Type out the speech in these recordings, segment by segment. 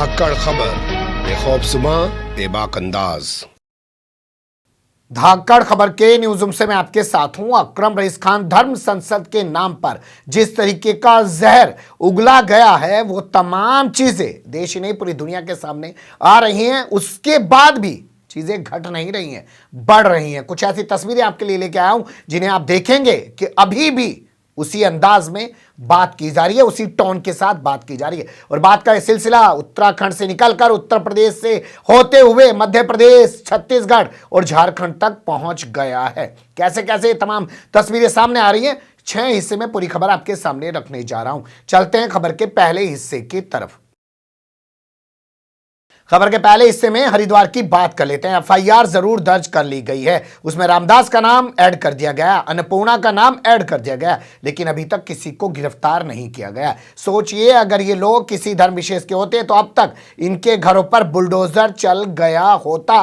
धाकड़ खबर, बेखौफजुमा बेबाक अंदाज। धाकड़ खबर के न्यूज़ रूम से मैं आपके साथ हूं। अकरम रईस खान धर्म संसद के नाम पर जिस तरीके का जहर उगला गया है, वो तमाम चीजें देश ही नहीं पूरी दुनिया के सामने आ रही हैं। उसके बाद भी चीजें घट नहीं रही हैं, बढ़ रही हैं। कुछ ऐसी तस्वीरें आपके लिए लेके आया हूं जिन्हें आप देखेंगे कि अभी भी उसी अंदाज में बात की जा रही है, उसी टोन के साथ बात की जा रही है। और बात का यह सिलसिला उत्तराखंड से निकलकर उत्तर प्रदेश से होते हुए मध्य प्रदेश, छत्तीसगढ़ और झारखंड तक पहुंच गया है। कैसे कैसे तमाम तस्वीरें सामने आ रही हैं, 6 हिस्से में पूरी खबर आपके सामने रखने जा रहा हूं। चलते हैं खबर के पहले हिस्से की तरफ। खबर के पहले हिस्से में हरिद्वार की बात कर लेते हैं। एफआईआर जरूर दर्ज कर ली गई है, उसमें रामदास का नाम ऐड कर दिया गया, अन्नपूर्णा का नाम ऐड कर दिया गया, लेकिन अभी तक किसी को गिरफ्तार नहीं किया गया। सोचिए, अगर ये लोग किसी धर्म विशेष के होते तो अब तक इनके घरों पर बुलडोजर चल गया होता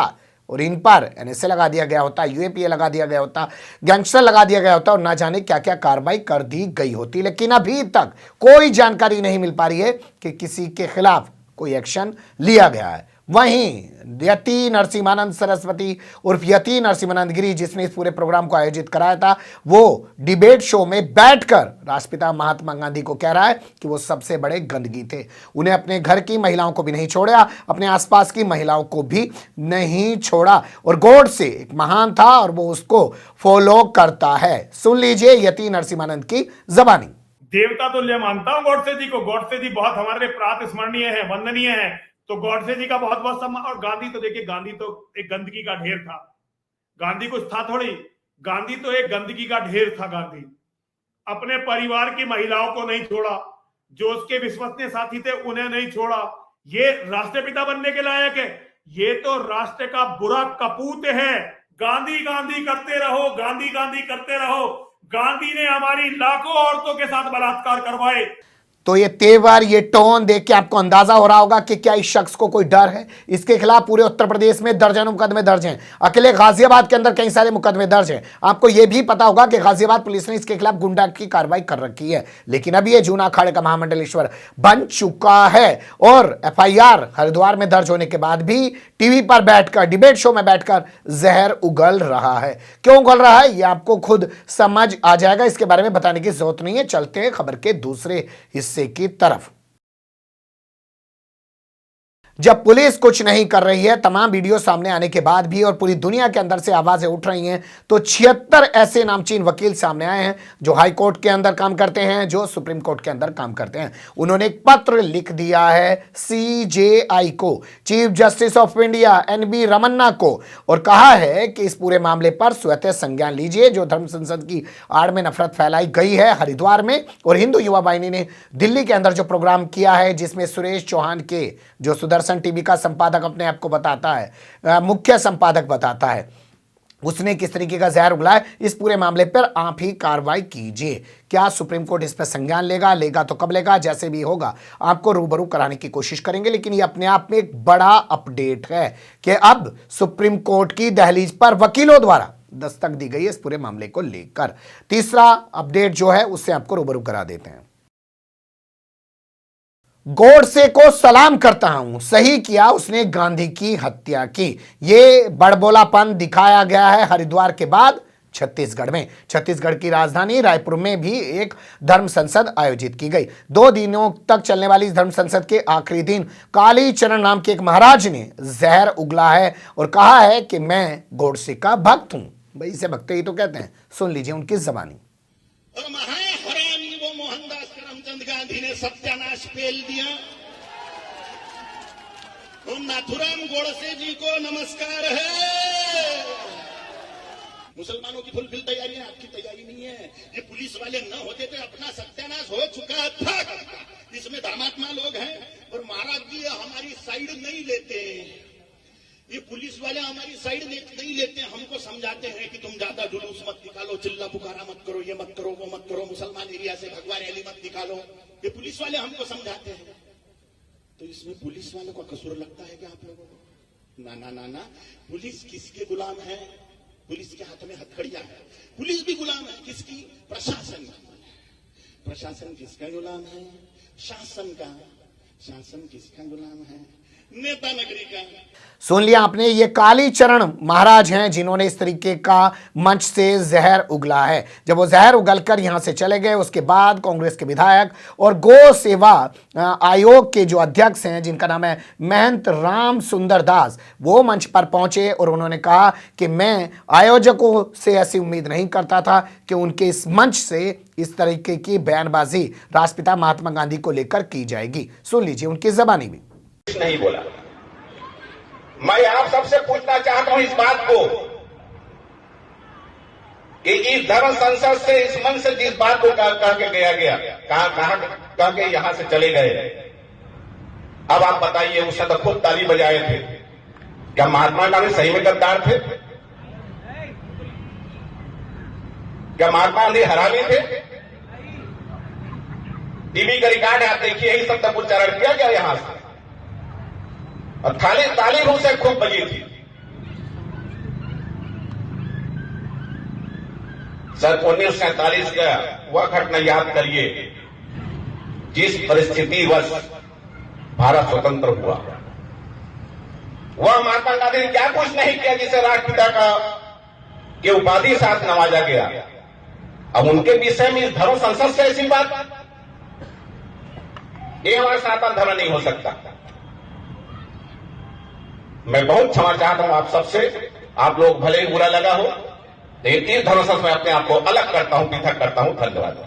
और इन पर एनएसए लगा दिया गया होता, यूएपीए लगा दिया गया होता, गैंगस्टर लगा दिया गया होता और ना जाने क्या क्या कार्रवाई कर दी गई होती। लेकिन अभी तक कोई जानकारी नहीं मिल पा रही है कि किसी के खिलाफ कोई एक्शन लिया गया है। वहीं यति नरसिम्हानंद सरस्वती उर्फ यति नरसिम्हानंद गिरी, जिसने इस पूरे प्रोग्राम को आयोजित कराया था, वो डिबेट शो में बैठकर राष्ट्रपिता महात्मा गांधी को कह रहा है कि वो सबसे बड़े गंदगी थे। उन्हें अपने घर की महिलाओं को भी नहीं छोड़ा, अपने आसपास की महिलाओं को भी नहीं छोड़ा और गॉडसे एक महान था और वो उसको फॉलो करता है। सुन लीजिए यति नरसिम्हानंद की जबानी। देवता तुल्य मानता हूं गॉडसे जी को। गॉडसे जी बहुत हमारे प्रात स्मरणीय है, वंदनीय है, तो गॉडसे जी का बहुत बहुत सम्मान। और गांधी तो देखिए, गांधी तो एक गंदगी का ढेर था। गांधी कुछ था थोड़ी, गांधी तो एक गंदगी का ढेर था। गांधी अपने परिवार की महिलाओं को नहीं छोड़ा, जो उसके विश्वसनीय साथी थे उन्हें नहीं छोड़ा। ये राष्ट्रपिता बनने के लायक है? ये तो राष्ट्र का बुरा कपूत है। गांधी गांधी करते रहो, गांधी गांधी करते रहो। गांधी ने हमारी लाखों औरतों के साथ बलात्कार करवाए। तो ये तेवर, ये टोन देख के आपको अंदाजा हो रहा होगा कि क्या इस शख्स को कोई डर है। इसके खिलाफ पूरे उत्तर प्रदेश में दर्जनों मुकदमे दर्ज हैं, अकेले गाजियाबाद के अंदर कई सारे मुकदमे दर्ज हैं। आपको यह भी पता होगा कि गाजियाबाद पुलिस ने इसके खिलाफ गुंडा की कार्रवाई कर रखी है, लेकिन अभी ये जूना अखाड़े का महामंडलेश्वर बन चुका है। और एफआईआर हरिद्वार में दर्ज होने के बाद भी टीवी पर बैठकर, डिबेट शो में बैठकर जहर उगल रहा है। क्यों उगल रहा है, यह आपको खुद समझ आ जाएगा, इसके बारे में बताने की जरूरत नहीं है। चलते हैं खबर के दूसरे हिस्से की तरफ। जब पुलिस कुछ नहीं कर रही है, तमाम वीडियो सामने आने के बाद भी और पूरी दुनिया के अंदर से आवाजें उठ रही हैं, तो 76 ऐसे नामचीन वकील सामने आए हैं जो हाई कोर्ट के अंदर काम करते हैं, जो सुप्रीम कोर्ट के अंदर काम करते हैं। उन्होंने एक पत्र लिख दिया है सीजेआई को, chief justice of India NB Ramana को, और कहा है कि इस पूरे मामले पर स्वतः संज्ञान लीजिए। जो धर्म संसद की आड़ में नफरत फैलाई गई है हरिद्वार में, और हिंदू युवा वाहिनी ने दिल्ली के अंदर जो प्रोग्राम किया है, जिसमें सुरेश चौहान के, जो सुदर्शन टीवी का संपादक अपने आप को बताता है, मुख्य संपादक बताता है, उसने किस तरीके का जहर उगला है, इस पूरे मामले पर आप ही कार्रवाई कीजिए। क्या सुप्रीम कोर्ट इस पर संज्ञान लेगा तो कब लेगा, जैसे भी होगा आपको रूबरू कराने की कोशिश करेंगे। लेकिन ये अपने आप में एक बड़ा अपडेट है कि अब सुप्रीम कोर्ट की दहलीज पर वकीलों द्वारा दस्तक दी गई है इस पूरे मामले को लेकर। तीसरा अपडेट जो है उससे आपको रूबरू करा देते हैं। गॉडसे को सलाम करता हूं, सही किया उसने गांधी की हत्या की। यह बड़बोलापन दिखाया गया है हरिद्वार के बाद छत्तीसगढ़ में। छत्तीसगढ़ की राजधानी रायपुर में भी एक धर्म संसद आयोजित की गई। 2 दिनों तक चलने वाली इस धर्म संसद के आखिरी दिन काली चरण नाम के एक महाराज ने जहर उगला है और कहा है कि मैं गॉडसे का भक्त हूं। भाई, इसे भक्त ही तो कहते हैं। सुन लीजिए उनकी जबानी। गांधी ने सत्यानाश पेल दिया। तो नाथुराम गोडसे जी को नमस्कार है। मुसलमानों की फुलफिल तैयारी है, आपकी तैयारी नहीं है। ये पुलिस वाले न होते तो अपना सत्यानाश हो चुका था। इसमें धर्मात्मा लोग हैं और महाराज जी हमारी साइड नहीं लेते। ये पुलिस वाले हमारी साइड नहीं लेते, हमको समझाते हैं कि तुम ज्यादा जुलूस मत निकालो, चिल्ला पुकारा मत करो, ये मत करो, वो मत करो, मुसलमान एरिया से भगवा रैली मत निकालो। ये पुलिस वाले हमको समझाते हैं। तो इसमें पुलिस वालों का कसूर लगता है क्या आप लोगों को? ना ना ना ना, पुलिस किसके गुलाम है? पुलिस के हाथ में हथकड़ियां है। पुलिस भी गुलाम है किसकी? प्रशासन। प्रशासन किसका गुलाम है? शासन का। शासन किसका गुलाम है? नेता नगरी का। सुन लिया आपने, ये कालीचरण महाराज हैं जिन्होंने इस तरीके का मंच से जहर उगला है। जब वो जहर उगलकर यहां से चले गए, उसके बाद कांग्रेस के विधायक और गौ सेवा आयोग के जो अध्यक्ष हैं, जिनका नाम है महंत राम सुंदर दास, वो मंच पर पहुंचे और उन्होंने कहा कि मैं आयोजकों से ऐसी उम्मीद नहीं करता था कि उनके इस मंच से इस तरीके की बयानबाजी राष्ट्रपिता महात्मा गांधी को लेकर की जाएगी। सुन लीजिए उनकी जबानी भी। नहीं बोला। मैं आप सबसे पूछना चाहता हूं इस बात को कि इस धर्म संसद से, इस मन से जिस बात को कह के गया कह के यहां से चले गए, अब आप बताइए, उस समय खुद ताली बजाए थे, क्या महात्मा गांधी सही में गद्दार थे? क्या महात्मा गांधी हरामी थे? टीवी का रिकॉर्ड है, आप देखिए, यही सब तक उच्चारण किया गया यहां से, और ताली रूह से खूब बजी थी। सन 1947 का वह घटना याद करिए, जिस परिस्थिति वश भारत स्वतंत्र हुआ। वह महात्मा गांधी ने क्या कुछ नहीं किया जिसे राष्ट्रपिता का के उपाधि साथ नवाजा गया। अब उनके विषय में इस धर्म संसद से ऐसी बात, ये हमारा सनातन धर्म नहीं हो सकता। मैं बहुत क्षमा चाहता हूं आप सबसे, आप लोग भले ही बुरा लगा हो, लेकिन इस धर्म संसद में अपने आप को अलग करता हूं, पृथक करता हूं। धन्यवाद।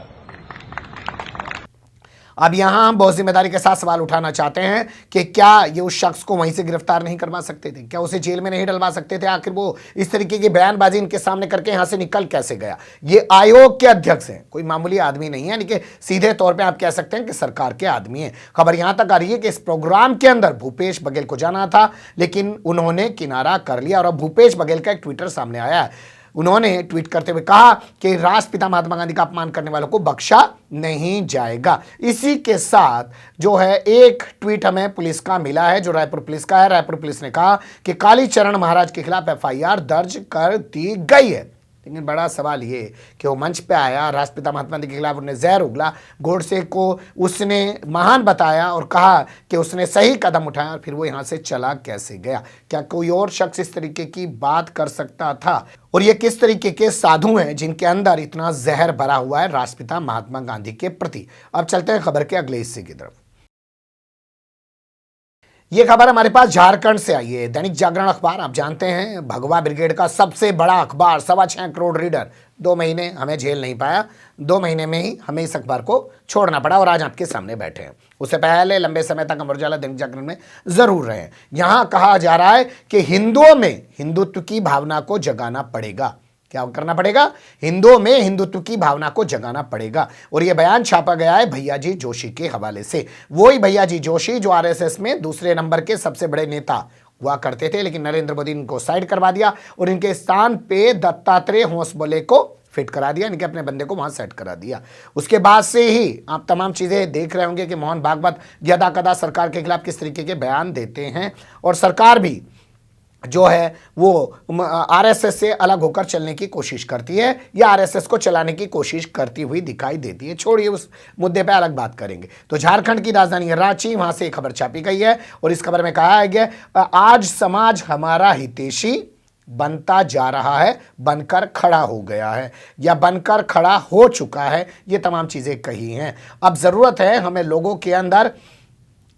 अब यहां हम बहुत जिम्मेदारी के साथ सवाल उठाना चाहते हैं कि क्या ये उस शख्स को वहीं से गिरफ्तार नहीं करवा सकते थे? क्या उसे जेल में नहीं डलवा सकते थे? आखिर वो इस तरीके की बयानबाजी इनके सामने करके यहां से निकल कैसे गया? ये आयोग के अध्यक्ष हैं, कोई मामूली आदमी नहीं है, यानी कि सीधे तौर पे आप कह सकते हैं कि सरकार के आदमी हैं। खबर यहां तक आ रही है कि इस प्रोग्राम के अंदर भूपेश बघेल को जाना था, लेकिन उन्होंने किनारा कर लिया। और अब भूपेश बघेल का एक ट्विटर सामने आया है। उन्होंने ट्वीट करते हुए कहा कि राष्ट्रपिता महात्मा गांधी का अपमान करने वालों को बख्शा नहीं जाएगा। इसी के साथ जो है एक ट्वीट हमें पुलिस का मिला है, जो रायपुर पुलिस का है। रायपुर पुलिस ने कहा कि कालीचरण महाराज के खिलाफ एफआईआर दर्ज कर दी गई है। लेकिन बड़ा सवाल ये कि वो मंच पे आया, राष्ट्रपिता महात्मा गांधी के खिलाफ उन्हें जहर उगला, गोडसे को उसने महान बताया और कहा कि उसने सही कदम उठाया, और फिर वो यहाँ से चला कैसे गया? क्या कोई और शख्स इस तरीके की बात कर सकता था? और ये किस तरीके के साधु हैं जिनके अंदर इतना जहर भरा हुआ है राष्ट्रपिता महात्मा गांधी के प्रति? अब चलते हैं खबर के अगले हिस्से की तरफ। ये खबर हमारे पास झारखंड से आई है। दैनिक जागरण अखबार, आप जानते हैं भगवा ब्रिगेड का सबसे बड़ा अखबार, 6.25 करोड़ रीडर। 2 महीने हमें झेल नहीं पाया, 2 महीने में ही हमें इस अखबार को छोड़ना पड़ा और आज आपके सामने बैठे हैं। उससे पहले लंबे समय तक अमर उजाला दैनिक जागरण में जरूर रहे। यहां कहा जा रहा है कि हिंदुओं में हिंदुत्व की भावना को जगाना पड़ेगा। क्या करना पड़ेगा? हिंदुओं में हिंदुत्व की भावना को जगाना पड़ेगा। और यह बयान छापा गया है भैयाजी जोशी के हवाले से। वही भैयाजी जोशी जो आरएसएस में दूसरे नंबर के सबसे बड़े नेता हुआ करते थे, लेकिन नरेंद्र मोदी इनको साइड करवा दिया और इनके स्थान पे दत्तात्रेय होसबोले को फिट करा दिया, इनके अपने बंदे को वहां सेट करा दिया। उसके बाद से ही आप तमाम चीजें देख रहे होंगे कि मोहन भागवत यदा कदा सरकार के खिलाफ किस तरीके के बयान देते हैं, और सरकार भी जो है वो आरएसएस से अलग होकर चलने की कोशिश करती है या आरएसएस को चलाने की कोशिश करती हुई दिखाई देती है। छोड़िए, उस मुद्दे पे अलग बात करेंगे। तो झारखंड की राजधानी रांची, वहां से एक खबर छापी गई है और इस खबर में कहा गया आज समाज हमारा हितैषी बनता जा रहा है, बनकर खड़ा हो गया है या बनकर खड़ा हो चुका है। ये तमाम चीजें कही हैं। अब जरूरत है हमें लोगों के अंदर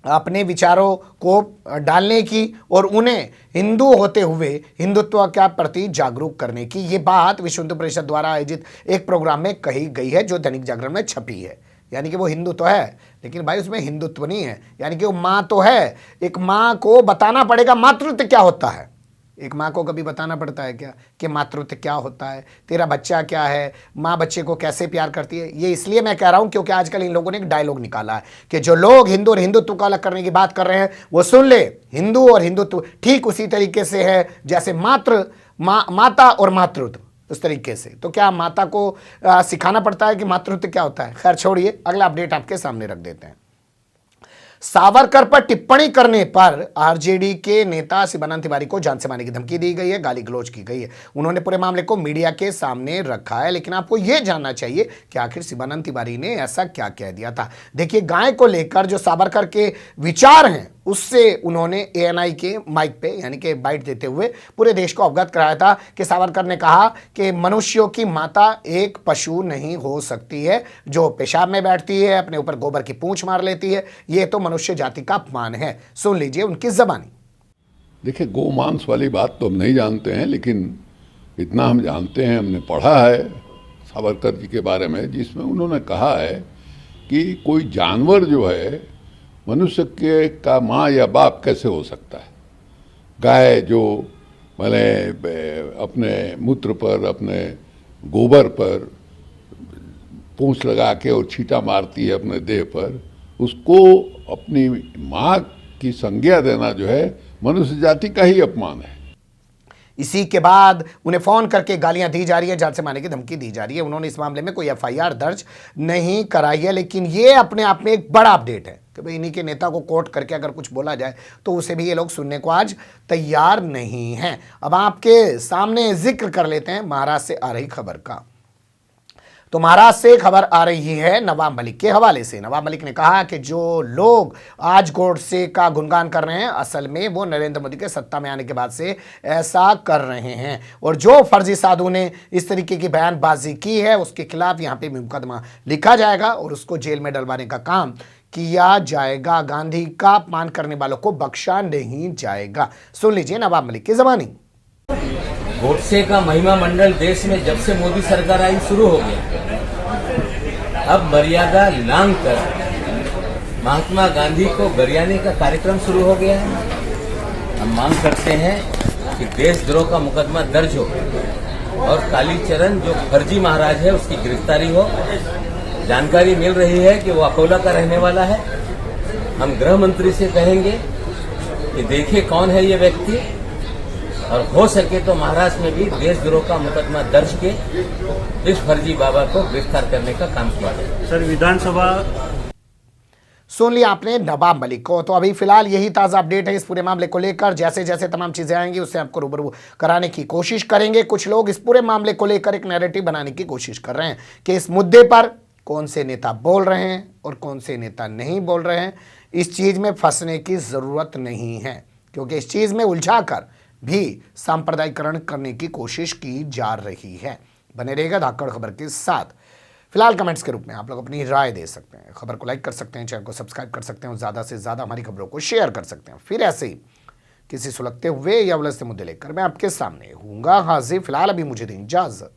अपने विचारों को डालने की और उन्हें हिंदू होते हुए हिंदुत्व के प्रति जागरूक करने की। ये बात विश्व हिंदू परिषद द्वारा आयोजित एक प्रोग्राम में कही गई है, जो दैनिक जागरण में छपी है। यानी कि वो हिंदू तो है, लेकिन भाई उसमें हिंदुत्व नहीं है। यानी कि वो माँ तो है, एक माँ को बताना पड़ेगा मातृत्व क्या होता है। एक माँ को कभी बताना पड़ता है क्या कि मातृत्व क्या होता है, तेरा बच्चा क्या है, माँ बच्चे को कैसे प्यार करती है? ये इसलिए मैं कह रहा हूँ क्योंकि आजकल इन लोगों ने एक डायलॉग निकाला है कि जो लोग हिंदू और हिंदुत्व को अलग करने की बात कर रहे हैं वो सुन ले, हिंदू और हिंदुत्व ठीक उसी तरीके से है जैसे माता और मातृत्व, उस तरीके से। तो क्या माता को सिखाना पड़ता है कि मातृत्व क्या होता है? खैर छोड़िए, अगला अपडेट आपके सामने रख देते हैं। सावरकर पर टिप्पणी करने पर आरजेडी के नेता शिवानंद तिवारी को जान से मारने की धमकी दी गई है, गाली गलौज की गई है। उन्होंने पूरे मामले को मीडिया के सामने रखा है, लेकिन आपको यह जानना चाहिए कि आखिर शिवानंद तिवारी ने ऐसा क्या कह दिया था। देखिए, गाय को लेकर जो सावरकर के विचार हैं उससे उन्होंने एएनआई के माइक पे यानी कि बाइट देते हुए पूरे देश को अवगत कराया था कि सावरकर ने कहा कि मनुष्यों की माता एक पशु नहीं हो सकती है जो पेशाब में बैठती है, अपने ऊपर गोबर की पूंछ मार लेती है। यह तो मनुष्य जाति का अपमान है। सुन लीजिए उनकी ज़बानी। देखिए, गोमांस वाली बात तो हम नहीं जानते हैं, लेकिन इतना हम जानते हैं, हमने पढ़ा है सावरकर जी के बारे में, जिसमें उन्होंने कहा है कि कोई जानवर जो है मनुष्य के का माँ या बाप कैसे हो सकता है। गाय जो मैंने अपने मूत्र पर, अपने गोबर पर पूंछ लगा के और छींटा मारती है अपने देह पर, उसको अपनी माँ की संज्ञा देना जो है मनुष्य जाति का ही अपमान है। इसी के बाद उन्हें फोन करके गालियां दी जा रही है, जान से मारने की धमकी दी जा रही है। उन्होंने इस मामले में कोई एफआईआर दर्ज नहीं कराई है, लेकिन ये अपने आप में एक बड़ा अपडेट है कि भाई इन्हीं के नेता को कोर्ट करके अगर कुछ बोला जाए तो उसे भी ये लोग सुनने को आज तैयार नहीं हैं। अब आपके सामने जिक्र कर लेते हैं महाराष्ट्र से आ रही खबर का। तो महाराष्ट्र से खबर आ रही है नवाब मलिक के हवाले से। नवाब मलिक ने कहा कि जो लोग आज गोडसे का गुणगान कर रहे हैं, असल में वो नरेंद्र मोदी के सत्ता में आने के बाद से ऐसा कर रहे हैं, और जो फर्जी साधु ने इस तरीके की बयानबाजी की है उसके खिलाफ यहाँ पे मुकदमा लिखा जाएगा और उसको जेल में डलवाने का काम किया जाएगा। गांधी का अपमान करने वालों को बख्शा नहीं जाएगा। सुन लीजिए नवाब मलिक की ज़बानी। गोडसे का महिमा मंडल देश में जब से मोदी सरकार आई शुरू हो गया। अब मर्यादा लांघ कर महात्मा गांधी को गरियाने का कार्यक्रम शुरू हो गया है। हम मांग करते हैं कि देशद्रोह का मुकदमा दर्ज हो और कालीचरण जो फर्जी महाराज है उसकी गिरफ्तारी हो। जानकारी मिल रही है कि वो अकोला का रहने वाला है। हम गृह मंत्री से कहेंगे कि देखिए कौन है ये व्यक्ति, और हो सके तो महाराष्ट्र में भी देशद्रोह का मुकदमा दर्ज के इस फर्जी बाबा को गिरफ्तार करने का काम किया जाए। सर, विधानसभा सुन लिया आपने नवाब मलिक को। तो अभी फिलहाल यही ताज़ा अपडेट है इस पूरे मामले को लेकर। जैसे जैसे तमाम चीज़ें आएंगी उससे आपको रूबरू कराने की कोशिश करेंगे। कुछ लोग इस पूरे मामले को लेकर एक नैरेटिव बनाने की कोशिश कर रहे हैं कि इस मुद्दे पर कौन से नेता बोल रहे हैं और कौन से नेता नहीं बोल रहे हैं। इस चीज़ में फंसने की ज़रूरत नहीं है, क्योंकि इस चीज़ में उलझा कर भी सांप्रदायिकरण करने की कोशिश की जा रही है। बने रहेगा धाकड़ खबर के साथ। फिलहाल कमेंट्स के रूप में आप लोग अपनी राय दे सकते हैं, खबर को लाइक कर सकते हैं, चैनल को सब्सक्राइब कर सकते हैं और ज़्यादा से ज़्यादा हमारी खबरों को शेयर कर सकते हैं। फिर ऐसे ही किसी सुलगते हुए या उलझते मुद्दे लेकर मैं आपके सामने हूँगा हाजिर। फिलहाल अभी मुझे दें इजाज़त।